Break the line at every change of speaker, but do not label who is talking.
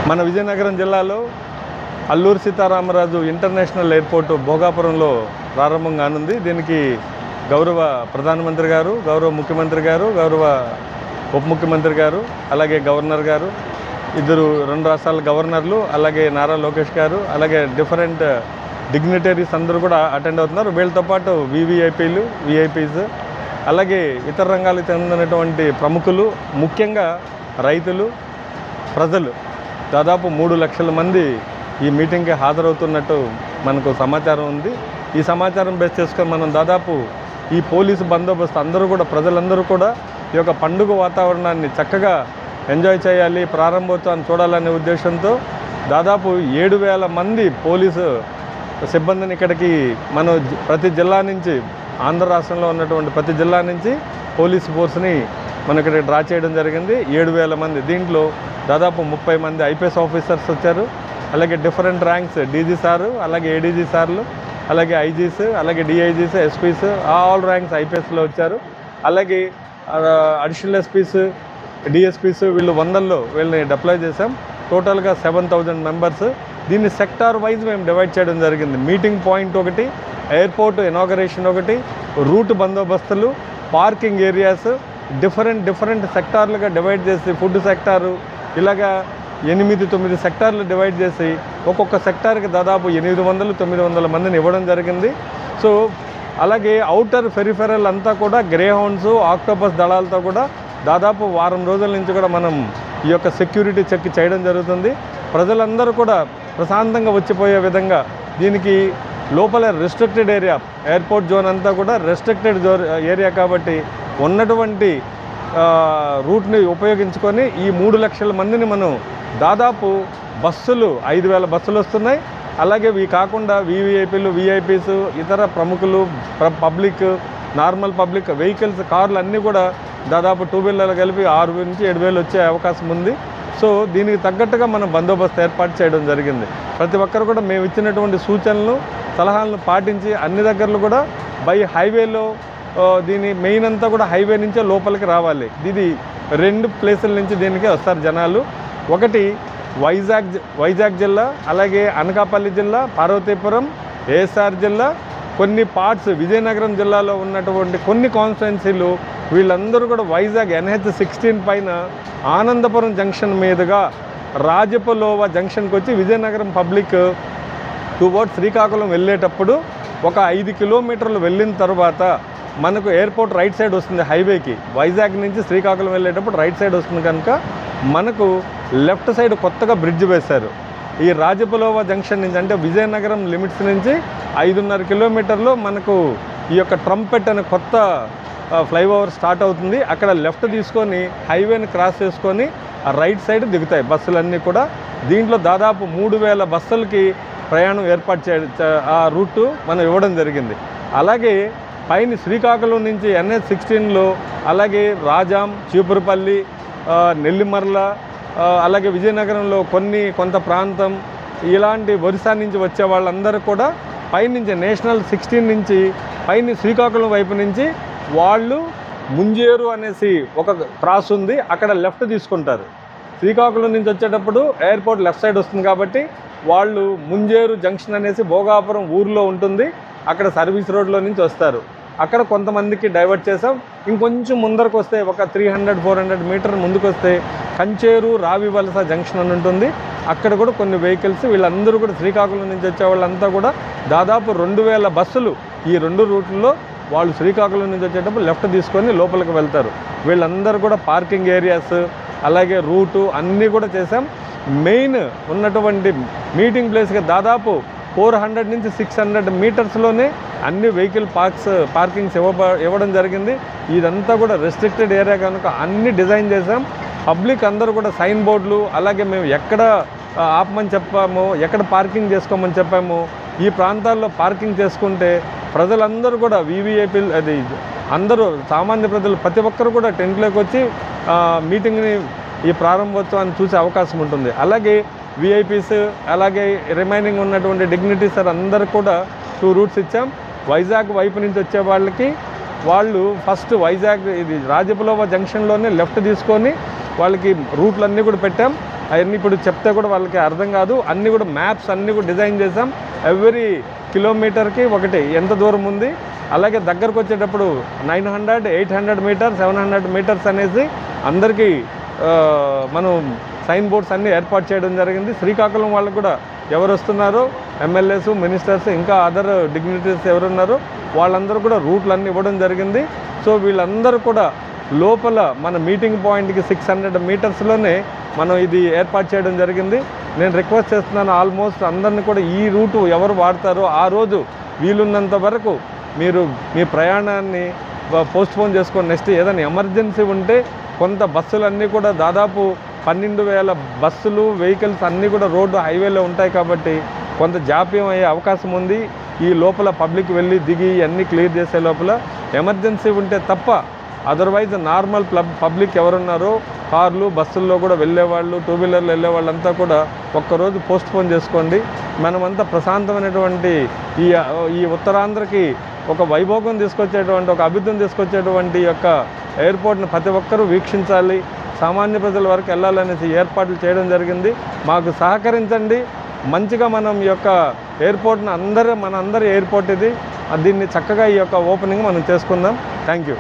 మన విజయనగరం జిల్లాలో Alluri Sitaramaraju international airport భోగాపురంలో ప్రారంభం కానుంది. దీనికి గౌరవ ప్రధానమంత్రి గారు, గౌరవ ముఖ్యమంత్రి గారు, గౌరవ ఉప ముఖ్యమంత్రి గారు, అలాగే గవర్నర్ గారు, రెండు రాష్ట్రాల గవర్నర్లు, అలాగే నారా లోకేష్ గారు, అలాగే డిఫరెంట్ డిగ్నిటరీస్ అందరూ కూడా అటెండ్ అవుతున్నారు. వీళ్ళతో పాటు వివిఐపీలు, విఐపీస్, అలాగే ఇతర రంగాలకు చెందినటువంటి ప్రముఖులు, ముఖ్యంగా రైతులు, ప్రజలు దాదాపు 3 లక్షల మంది ఈ మీటింగ్కి హాజరవుతున్నట్టు మనకు సమాచారం ఉంది. ఈ సమాచారం బేస్ చేసుకొని మనం దాదాపు ఈ పోలీసు బందోబస్తు అందరూ కూడా, ప్రజలందరూ కూడా ఈ యొక్క పండుగ వాతావరణాన్ని చక్కగా ఎంజాయ్ చేయాలి, ప్రారంభోత్సవాన్ని చూడాలనే ఉద్దేశంతో దాదాపు 7,000 మంది పోలీసు సిబ్బందిని ఇక్కడికి మనం ప్రతి జిల్లా నుంచి, ఆంధ్ర రాష్ట్రంలో ఉన్నటువంటి ప్రతి జిల్లా నుంచి పోలీస్ ఫోర్స్ని మనం ఇక్కడ డ్రా చేయడం జరిగింది. 7,000 మంది. దీంట్లో దాదాపు 30 మంది ఐపీఎస్ ఆఫీసర్స్ వచ్చారు, అలాగే డిఫరెంట్ ర్యాంక్స్ డీజీ సారు, అలాగే ఏడీజీ సార్లు, అలాగే ఐజీస్, అలాగే డిఐజీస్, ఎస్పీస్, ఆల్ ర్యాంక్స్ ఐపీఎస్లో వచ్చారు. అలాగే అడిషనల్ ఎస్పీస్, డిఎస్పీస్, వీళ్ళు 100లో వీళ్ళని డిప్లాయ్ చేసాం. టోటల్గా 7,000 మెంబర్స్. దీన్ని సెక్టార్ వైజ్ మేము డివైడ్ చేయడం జరిగింది. మీటింగ్ పాయింట్ ఒకటి, ఎయిర్పోర్ట్ ఇనాగరేషన్ ఒకటి, రూట్ బందోబస్తులు, పార్కింగ్ ఏరియాస్, డిఫరెంట్ సెక్టార్లుగా డివైడ్ చేసి, ఫుడ్ సెక్టారు, ఇలాగా 8-9 సెక్టార్లు డివైడ్ చేసి ఒక్కొక్క సెక్టార్కి దాదాపు 800-900 మందిని ఇవ్వడం జరిగింది. సో అలాగే ఔటర్ పెరిఫెరల్ అంతా కూడా గ్రే హౌండ్స్, ఆక్టోపస్ దళాలతో కూడా దాదాపు వారం రోజుల నుంచి కూడా మనం ఈ యొక్క సెక్యూరిటీ చెక్ చేయడం జరుగుతుంది. ప్రజలందరూ కూడా ప్రశాంతంగా వచ్చిపోయే విధంగా దీనికి లోపల రెస్ట్రిక్టెడ్ ఏరియా, ఎయిర్పోర్ట్ జోన్ అంతా కూడా రెస్ట్రిక్టెడ్ ఏరియా కాబట్టి ఉన్నటువంటి రూట్ని ఉపయోగించుకొని ఈ 3 లక్షల మందిని మనం దాదాపు బస్సులు 5,000 బస్సులు వస్తున్నాయి. అలాగే ఇవి కాకుండా వివిఐపీలు, విఐపీస్, ఇతర ప్రముఖులు, పబ్లిక్, నార్మల్ పబ్లిక్ వెహికల్స్, కార్లు అన్నీ కూడా దాదాపు 2 వీలర్లు కలిపి 6,000-7,000 వచ్చే అవకాశం ఉంది. సో దీనికి తగ్గట్టుగా మనం బందోబస్తు ఏర్పాటు చేయడం జరిగింది. ప్రతి ఒక్కరు కూడా మేము ఇచ్చినటువంటి సూచనలు, సలహాలను పాటించి అన్ని దగ్గరలు కూడా బై హైవేలో, దీని మెయిన్ అంతా కూడా హైవే నుంచే లోపలికి రావాలి. ఇది 2 ప్లేసుల నుంచి దీనికి వస్తారు జనాలు. ఒకటి వైజాగ్ జిల్లా, అలాగే అనకాపల్లి జిల్లా, పార్వతీపురం, ఏఎస్ఆర్ జిల్లా, కొన్ని పార్ట్స్ విజయనగరం జిల్లాలో ఉన్నటువంటి కొన్ని కాన్స్టిట్యున్సీలు, వీళ్ళందరూ కూడా వైజాగ్ NH-16 పైన ఆనందపురం జంక్షన్ మీదుగా రాజపలోవ జంక్షన్కి వచ్చి విజయనగరం పబ్లిక్ టువర్డ్స్ శ్రీకాకుళం వెళ్ళేటప్పుడు ఒక 5 కిలోమీటర్లు వెళ్ళిన తర్వాత మనకు ఎయిర్పోర్ట్ రైట్ సైడ్ వస్తుంది. హైవేకి వైజాగ్ నుంచి శ్రీకాకుళం వెళ్ళేటప్పుడు రైట్ సైడ్ వస్తుంది కనుక మనకు లెఫ్ట్ సైడ్ కొత్తగా బ్రిడ్జ్ వేశారు. ఈ రాజపలోవ జంక్షన్ నుంచి, అంటే విజయనగరం లిమిట్స్ నుంచి 5.5 కిలోమీటర్లో మనకు ఈ యొక్క ట్రంపెట్ అనే కొత్త ఫ్లైఓవర్ స్టార్ట్ అవుతుంది. అక్కడ లెఫ్ట్ తీసుకొని హైవేని క్రాస్ చేసుకొని ఆ రైట్ సైడ్ దిగుతాయి బస్సులన్నీ కూడా. దీంట్లో దాదాపు 3,000 బస్సులకి ప్రయాణం ఏర్పాటు ఆ రూటు మనం ఇవ్వడం జరిగింది. అలాగే పైన శ్రీకాకుళం నుంచి NH-16లో, అలాగే రాజాం, చీపురుపల్లి, నెల్లిమర్ల, అలాగే విజయనగరంలో కొంత ప్రాంతం, ఇలాంటి ఒరిస్సా నుంచి వచ్చే వాళ్ళందరూ కూడా పైనుంచి నేషనల్ 16 నుంచి పైన శ్రీకాకుళం వైపు నుంచి వాళ్ళు ముంజేరు అనేసి ఒక క్రాస్ ఉంది, అక్కడ లెఫ్ట్ తీసుకుంటారు. శ్రీకాకుళం నుంచి వచ్చేటప్పుడు ఎయిర్పోర్ట్ లెఫ్ట్ సైడ్ వస్తుంది కాబట్టి వాళ్ళు ముంజేరు జంక్షన్ అనేసి భోగాపురం ఊరిలో ఉంటుంది, అక్కడ సర్వీస్ రోడ్లో నుంచి వస్తారు. అక్కడ కొంతమందికి డైవర్ట్ చేసాం. ఇంకొంచెం ముందరకు వస్తే ఒక 300-400 మీటర్ ముందుకు వస్తే కంచేరు రావివలస జంక్షన్ అని ఉంటుంది. అక్కడ కూడా కొన్ని వెహికల్స్, వీళ్ళందరూ కూడా శ్రీకాకుళం నుంచి వచ్చే వాళ్ళంతా కూడా దాదాపు 2,000 బస్సులు ఈ 2 రూట్లలో వాళ్ళు శ్రీకాకుళం నుంచి వచ్చేటప్పుడు లెఫ్ట్ తీసుకొని లోపలికి వెళ్తారు. వీళ్ళందరూ కూడా పార్కింగ్ ఏరియాస్, అలాగే రూటు అన్నీ కూడా చేసాం. మెయిన్ ఉన్నటువంటి మీటింగ్ ప్లేస్కి దాదాపు 400-600 మీటర్స్లోనే అన్ని వెహికల్ పార్కింగ్స్ ఇవ్వడం జరిగింది. ఇదంతా కూడా రెస్ట్రిక్టెడ్ ఏరియా కనుక అన్ని డిజైన్ చేసాం. పబ్లిక్ అందరూ కూడా సైన్ బోర్డులు, అలాగే మేము ఎక్కడ ఆపమని చెప్పాము, ఎక్కడ పార్కింగ్ చేసుకోమని చెప్పాము, ఈ ప్రాంతాల్లో పార్కింగ్ చేసుకుంటే ప్రజలందరూ కూడా వివిఐపీలు, అది అందరూ సామాన్య ప్రజలు ప్రతి ఒక్కరు కూడా టెంట్లోకి వచ్చి మీటింగ్ని, ఈ ప్రారంభోత్సవాన్ని చూసే అవకాశం ఉంటుంది. అలాగే విఐపీస్, అలాగే రిమైనింగ్ ఉన్నటువంటి డిగ్నిటీస్ అందరూ కూడా 2 రూట్స్ ఇచ్చాం. వైజాగ్ వైపు నుంచి వచ్చే వాళ్ళకి వాళ్ళు ఫస్ట్ వైజాగ్ ఇది రాజపలోవ జంక్షన్లోనే లెఫ్ట్ తీసుకొని వాళ్ళకి రూట్లన్నీ కూడా పెట్టాం. అవన్నీ ఇప్పుడు చెప్తే కూడా వాళ్ళకి అర్థం కాదు. అన్నీ కూడా మ్యాప్స్ అన్నీ కూడా డిజైన్ చేసాం. ఎవ్రీ కిలోమీటర్కి ఒకటి ఎంత దూరం ఉంది, అలాగే దగ్గరకు వచ్చేటప్పుడు 900, 800 మీటర్స్, 700 మీటర్స్ అనేసి అందరికీ మనం సైన్ బోర్డ్స్ అన్నీ ఏర్పాటు చేయడం జరిగింది. శ్రీకాకుళం వాళ్ళకు కూడా ఎవరు వస్తున్నారో ఎమ్మెల్యేస్, మినిస్టర్స్, ఇంకా అదర్ డిగ్నిటరీస్ ఎవరున్నారో వాళ్ళందరూ కూడా రూట్లు అన్నీ ఇవ్వడం జరిగింది. సో వీళ్ళందరూ కూడా లోపల మన మీటింగ్ పాయింట్కి 600 మీటర్స్లోనే మనం ఇది ఏర్పాటు చేయడం జరిగింది. నేను రిక్వెస్ట్ చేస్తున్నాను ఆల్మోస్ట్ అందరినీ కూడా ఈ రూటు ఎవరు వాడతారో ఆ రోజు వీలున్నంత వరకు మీరు మీ ప్రయాణాన్ని పోస్ట్పోన్ చేసుకొని నెక్స్ట్ ఏదైనా ఎమర్జెన్సీ ఉంటే కొంత బస్సులన్నీ కూడా దాదాపు 12,000 బస్సులు, వెహికల్స్ అన్నీ కూడా రోడ్డు హైవేలో ఉంటాయి కాబట్టి కొంత జాప్యం అయ్యే అవకాశం ఉంది. ఈ లోపల పబ్లిక్ వెళ్ళి దిగి అన్నీ క్లియర్ చేసే లోపల ఎమర్జెన్సీ ఉంటే తప్ప అదర్వైజ్ నార్మల్ పబ్లిక్ ఎవరున్నారో కార్లు, బస్సుల్లో కూడా వెళ్ళేవాళ్ళు, టూ వీలర్లు వెళ్ళేవాళ్ళంతా కూడా ఒక్కరోజు పోస్ట్పోన్ చేసుకోండి. మనమంతా ప్రశాంతమైనటువంటి ఈ ఉత్తరాంధ్రకి ఒక వైభోగం తీసుకొచ్చేటువంటి, ఒక అభివృద్ధిని తీసుకొచ్చేటువంటి యొక్క ఎయిర్పోర్ట్ని ప్రతి ఒక్కరూ వీక్షించాలి, సామాన్య ప్రజల వరకు వెళ్ళాలనేసి ఏర్పాట్లు చేయడం జరిగింది. మాకు సహకరించండి. మంచిగా మనం ఈ యొక్క ఎయిర్పోర్ట్ని మన అందరి ఎయిర్పోర్ట్ ఇది, దీన్ని చక్కగా ఈ యొక్క ఓపెనింగ్ మనం చేసుకుందాం. Thank you.